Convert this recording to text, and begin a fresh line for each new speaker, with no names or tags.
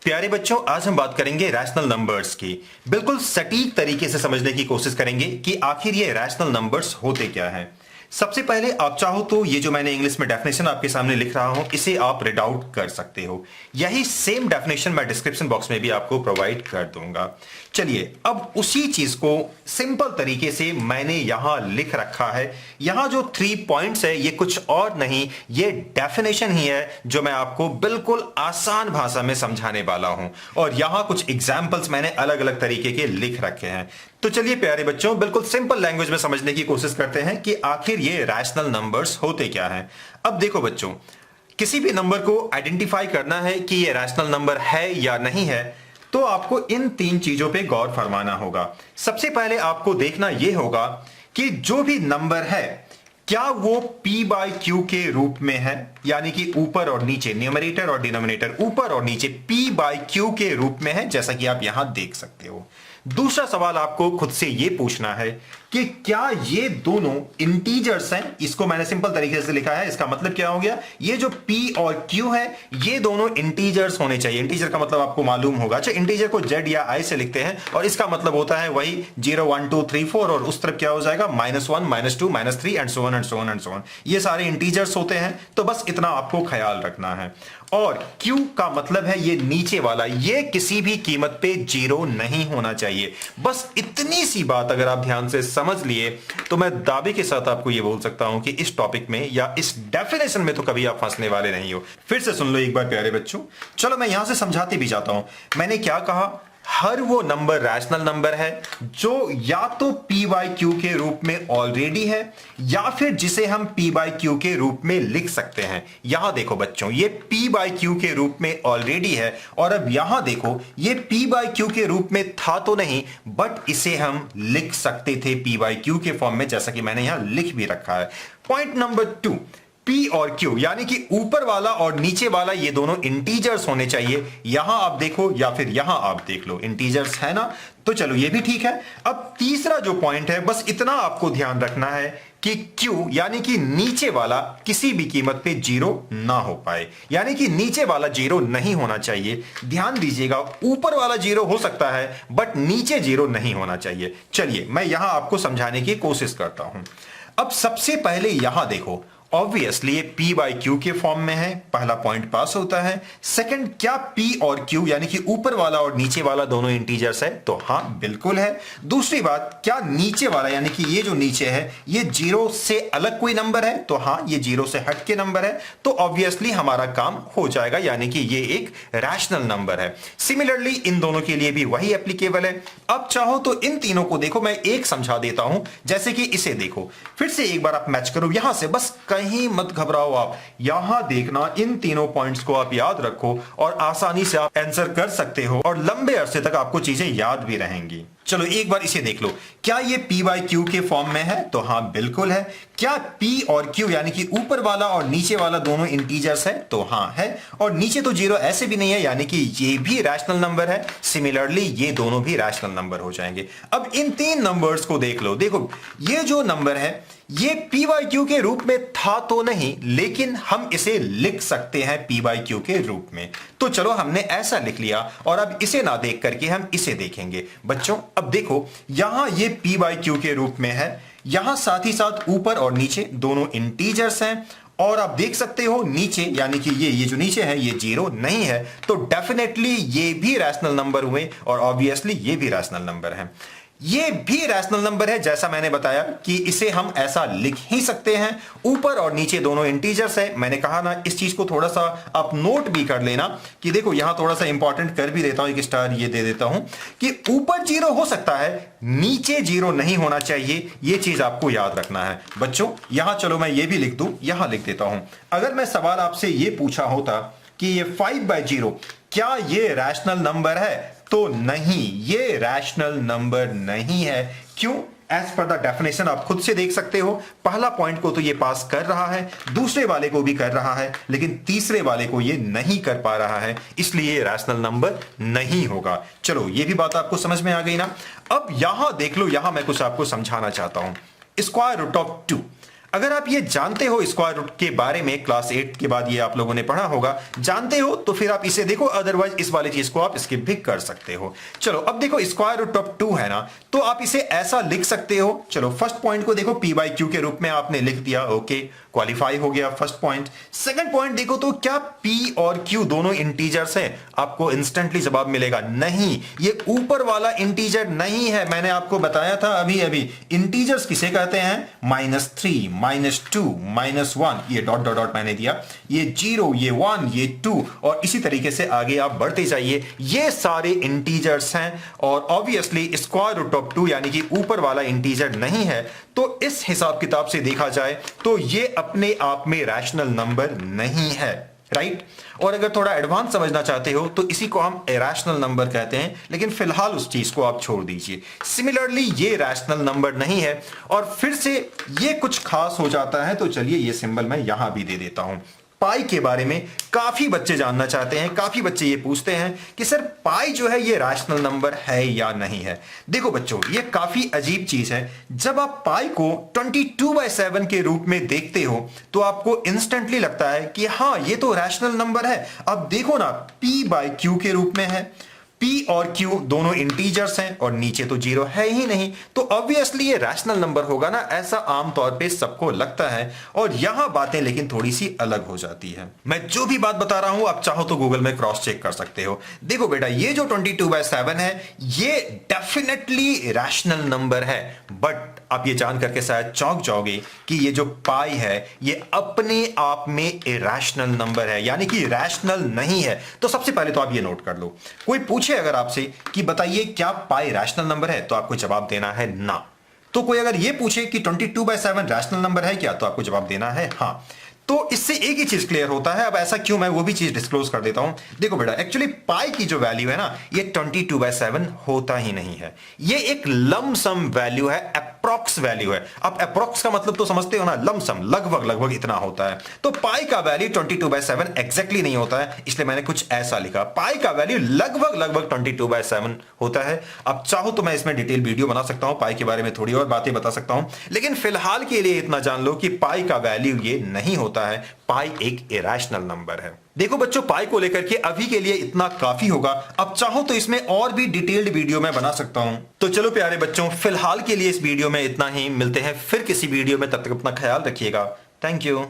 प्यारे बच्चों, आज हम बात करेंगे रैशनल नंबर्स की। बिल्कुल सटीक तरीके से समझने की कोशिश करेंगे कि आखिर ये रैशनल नंबर्स होते क्या हैं। सबसे पहले आप चाहो तो ये जो मैंने इंग्लिश में डेफिनेशन आपके सामने लिख रहा हूं, इसे आप रीड आउट कर सकते हो। यही सेम डेफिनेशन मैं डिस्क्रिप्शन बॉक्स में भी आपको प्रोवाइड कर दूंगा। चलिए, अब उसी चीज को सिंपल तरीके से मैंने यहां लिख रखा है। यहां जो 3 पॉइंट्स है, ये कुछ और नहीं, ये डेफिनेशन ही है जो मैं आपको बिल्कुल आसान भाषा में समझाने वाला हूं। और यहां कुछ एग्जाम्पल्स मैंने अलग अलग तरीके के लिख रखे हैं। तो चलिए प्यारे बच्चों, बिल्कुल सिंपल लैंग्वेज में समझने की कोशिश करते हैं कि आखिर ये रैशनल नंबर्स होते क्या हैं। अब देखो बच्चों, किसी भी नंबर को आइडेंटिफाई करना है कि ये रैशनल नंबर है या नहीं है, तो आपको इन 3 चीजों पे गौर फरमाना होगा। सबसे पहले आपको देखना यह होगा कि जो भी नंबर है, क्या वो p बाई क्यू के रूप में है, यानी कि ऊपर और नीचे, न्यूमरेटर और डिनोमिनेटर ऊपर और नीचे p बाई क्यू के रूप में है, जैसा कि आप यहां देख सकते हो। दूसरा सवाल आपको खुद से यह पूछना है कि क्या ये दोनों इंटीजर्स हैं। इसको मैंने सिंपल तरीके से लिखा है, इसका मतलब क्या हो गया, ये जो p और q है, ये दोनों इंटीजर्स होने चाहिए। इंटीजर का मतलब आपको मालूम होगा, अच्छा इंटीजर को z या i से लिखते हैं और इसका मतलब होता है वही 0 1 2 3 4 और उस तरफ क्या हो जाएगा -1 -2 -3 and so on and so on and so on. ये सारे इंटीजर्स होते हैं, तो बस इतना आपको ख्याल रखना है। और q का मतलब है ये नीचे वाला, ये किसी भी कीमत पे 0 नहीं होना चाहिए। बस इतनी सी बात अगर आप ध्यान से समझ लिए तो मैं दावे के साथ आपको यह बोल सकता हूं कि इस टॉपिक में या इस डेफिनेशन में तो कभी आप फंसने वाले नहीं हो। फिर से सुन लो एक बार प्यारे बच्चों, चलो मैं यहां से समझाते भी जाता हूं। मैंने क्या कहा, हर वो नंबर रैशनल नंबर है जो या तो p बाई क्यू के रूप में ऑलरेडी है या फिर जिसे हम p बाई क्यू के रूप में लिख सकते हैं। यहां देखो बच्चों, ये p बाई क्यू के रूप में ऑलरेडी है और अब यहां देखो, ये p बाई क्यू के रूप में था तो नहीं, बट इसे हम लिख सकते थे p बाई क्यू के फॉर्म में, जैसा कि मैंने यहां लिख भी रखा है। पॉइंट नंबर 2, P और Q यानी कि ऊपर वाला और नीचे वाला ये दोनों इंटीजर्स होने चाहिए। यहां आप देखो या फिर यहां आप देख लो, इंटीजर्स है ना, तो चलो ये भी ठीक है। अब तीसरा जो पॉइंट है, बस इतना आपको ध्यान रखना है कि Q यानी कि नीचे वाला किसी भी कीमत पे 0 ना हो पाए, यानी कि नीचे वाला 0 नहीं होना चाहिए। ध्यान दीजिएगा, ऊपर वाला 0 हो सकता है बट नीचे 0 नहीं होना चाहिए। चलिए मैं यहां आपको समझाने की कोशिश करता हूं। अब सबसे पहले यहां देखो, ऑब्वियसली ये p बाई क्यू के फॉर्म में है, पहला पॉइंट पास होता है। सेकंड, क्या p और q यानी कि ऊपर वाला और नीचे वाला दोनों इंटीजर्स है, तो हां बिल्कुल है। दूसरी बात, क्या नीचे वाला यानी कि ये जो नीचे है, ये 0 से अलग कोई नंबर है, तो हां ये 0 से हट के नंबर है, तो ऑब्वियसली हमारा काम हो जाएगा, यानी कि ये एक रैशनल नंबर है। सिमिलरली इन दोनों के लिए भी वही एप्लीकेबल है। अब चाहो तो इन तीनों को देखो, मैं एक समझा देता हूं, जैसे कि इसे देखो, फिर से एक बार आप मैच करो यहां से, बस कहीं मत घबराओ आप, यहां देखना, इन तीनों पॉइंट्स को आप याद रखो और आसानी से आप आंसर कर सकते हो और लंबे अरसे तक आपको चीजें याद भी रहेंगी। चलो एक बार इसे देख लो, क्या ये p बाई क्यू के फॉर्म में है, तो हां बिल्कुल है। क्या p और q यानी कि ऊपर वाला और नीचे वाला दोनों इंटीजर्स है, तो हां है। और नीचे तो 0 ऐसे भी नहीं है, यानी कि ये भी रैशनल नंबर है। सिमिलरली ये दोनों भी रैशनल नंबर हो जाएंगे। अब इन 3 नंबर्स को देख लो, देखो ये जो नंबर है, ये p बाई क्यू के रूप में था तो नहीं, लेकिन हम इसे लिख सकते हैं p बाई क्यू के रूप में। तो चलो हमने ऐसा लिख लिया और अब इसे ना देख करके हम इसे देखेंगे। बच्चों अब देखो, यहां ये p बाई क्यू के रूप में है, यहां साथ ही साथ ऊपर और नीचे दोनों इंटीजर्स हैं, और आप देख सकते हो नीचे, यानी कि ये जो नीचे है ये 0 नहीं है, तो डेफिनेटली ये भी रैशनल नंबर हुए और ऑब्वियसली ये भी रैशनल नंबर है। ये भी रैशनल नंबर है, जैसा मैंने बताया कि इसे हम ऐसा लिख ही सकते हैं, ऊपर और नीचे दोनों इंटीजर्स है। मैंने कहा ना, इस चीज को थोड़ा सा आप नोट भी कर लेना कि देखो यहां थोड़ा सा इंपॉर्टेंट कर भी देता हूं, एक स्टार ये दे देता हूं कि ऊपर 0 हो सकता है, नीचे 0 नहीं होना चाहिए, ये चीज आपको याद रखना है। बच्चों यहां चलो मैं ये भी लिख दूं, यहां लिख देता हूं। अगर मैं सवाल आपसे ये पूछा होता कि ये 5 बाई 0 क्या ये रैशनल नंबर है, तो नहीं, ये रैशनल नंबर नहीं है। क्यों? एज पर द डेफिनेशन आप खुद से देख सकते हो, पहला पॉइंट को तो ये पास कर रहा है, दूसरे वाले को भी कर रहा है, लेकिन तीसरे वाले को ये नहीं कर पा रहा है, इसलिए ये रैशनल नंबर नहीं होगा। चलो ये भी बात आपको समझ में आ गई ना। अब यहां देख लो, यहां मैं कुछ आपको समझाना चाहता हूं। स्क्वायर रूट ऑफ 2, अगर आप ये जानते हो स्क्वायर रूट के बारे में, क्लास 8 के बाद ये आप लोगों ने पढ़ा होगा, जानते हो तो फिर आप इसे देखो, अदरवाइज इस वाली चीज को आप स्किप भी कर सकते हो। चलो अब देखो स्क्वायर रूट ऑफ 2 है ना, तो आप इसे ऐसा लिख सकते हो। चलो फर्स्ट पॉइंट को देखो, p बाई क्यू के रूप में आपने लिख दिया, ओके, क्वालिफाई हो गया फर्स्ट पॉइंट। सेकंड पॉइंट देखो तो क्या p और q दोनों इंटीजर्स हैं? आपको इंस्टेंटली जवाब मिलेगा नहीं, ये ऊपर वाला इंटीजर नहीं है। मैंने आपको बताया था अभी अभी, इंटीजर्स किसे कहते हैं? -3, -2, -1, ये डॉट डॉट डॉट मैंने दिया, ये 0, ये 1, ये 2, और इसी तरीके से आगे आप बढ़ते जाइए। ये सारे इंटीजर्स हैं और ऑब्वियसली स्क्वायर रूट ऑफ 2 यानी कि ऊपर वाला इंटीजर नहीं है। तो इस हिसाब किताब से देखा जाए तो ये अपने आप में रैशनल नंबर नहीं है, राइट? और अगर थोड़ा एडवांस समझना चाहते हो तो इसी को हम इरैशनल नंबर कहते हैं, लेकिन फिलहाल उस चीज को आप छोड़ दीजिए। सिमिलरली ये रैशनल नंबर नहीं है और फिर से ये कुछ खास हो जाता है, तो चलिए ये सिंबल मैं यहां भी दे देता हूं। पाई के बारे में काफी बच्चे जानना चाहते हैं, काफी बच्चे ये पूछते हैं कि सर पाई जो है ये रैशनल नंबर है या नहीं है। देखो बच्चों, ये काफी अजीब चीज है। जब आप पाई को 22/7 के रूप में देखते हो तो आपको इंस्टेंटली लगता है कि हाँ ये तो रैशनल नंबर है। अब देखो ना, p बाई क्यू के रूप में है, p और q दोनों इंटीजर्स हैं और नीचे तो 0 है ही नहीं, तो ऑब्वियसली ये रैशनल नंबर होगा ना, ऐसा आमतौर पे सबको लगता है। और यहां बातें लेकिन थोड़ी सी अलग हो जाती है। मैं जो भी बात बता रहा हूं आप चाहो तो गूगल में क्रॉस चेक कर सकते हो। देखो बेटा, ये जो 22/7 है ये डेफिनेटली रैशनल नंबर है, बट आप ये जान करके शायद चौंक जाओगे कि ये जो पाई है ये अपने आप में इरैशनल नंबर है, यानी कि रैशनल नहीं है। तो सबसे पहले तो आप ये नोट कर लो, कोई पूछे अगर आपसे कि बताइए क्या पाई रैशनल नंबर है, तो आपको जवाब देना है ना। तो कोई अगर ये पूछे कि 22/7 रैशनल नंबर है क्या, तो आपको जवाब देना है हाँ। तो इससे एक ही चीज क्लियर होता है। अब ऐसा क्यों, मैं वो भी चीज डिस्क्लोज कर देता हूं। देखो बेटा, एक्चुअली पाई की जो वैल्यू है ना, ये 22/7 होता ही नहीं है। ये एक लमसम वैल्यू है, अप्रॉक्स वैल्यू है। अब अप्रॉक्स का मतलब तो समझते हो ना, लमसम, लगभग लगभग इतना होता है। तो पाई का वैल्यू 22/7 एग्जैक्टली नहीं होता है, इसलिए मैंने कुछ ऐसा लिखा, पाई का वैल्यू लगभग लगभग 22/7 होता है। अब चाहो तो मैं इसमें डिटेल वीडियो बना सकता हूं, पाई के बारे में थोड़ी और बातें बता सकता हूं, लेकिन फिलहाल के लिए इतना जान लो कि पाई का वैल्यू ये नहीं होता है। पाई एक इरैशनल नंबर है। देखो बच्चों, पाई को लेकर के अभी के लिए इतना काफी होगा। अब चाहो तो इसमें और भी डिटेल्ड वीडियो मैं बना सकता हूं। तो चलो प्यारे बच्चों, फिलहाल के लिए इस वीडियो में इतना ही। मिलते हैं फिर किसी वीडियो में, तब तक अपना ख्याल रखिएगा। Thank you.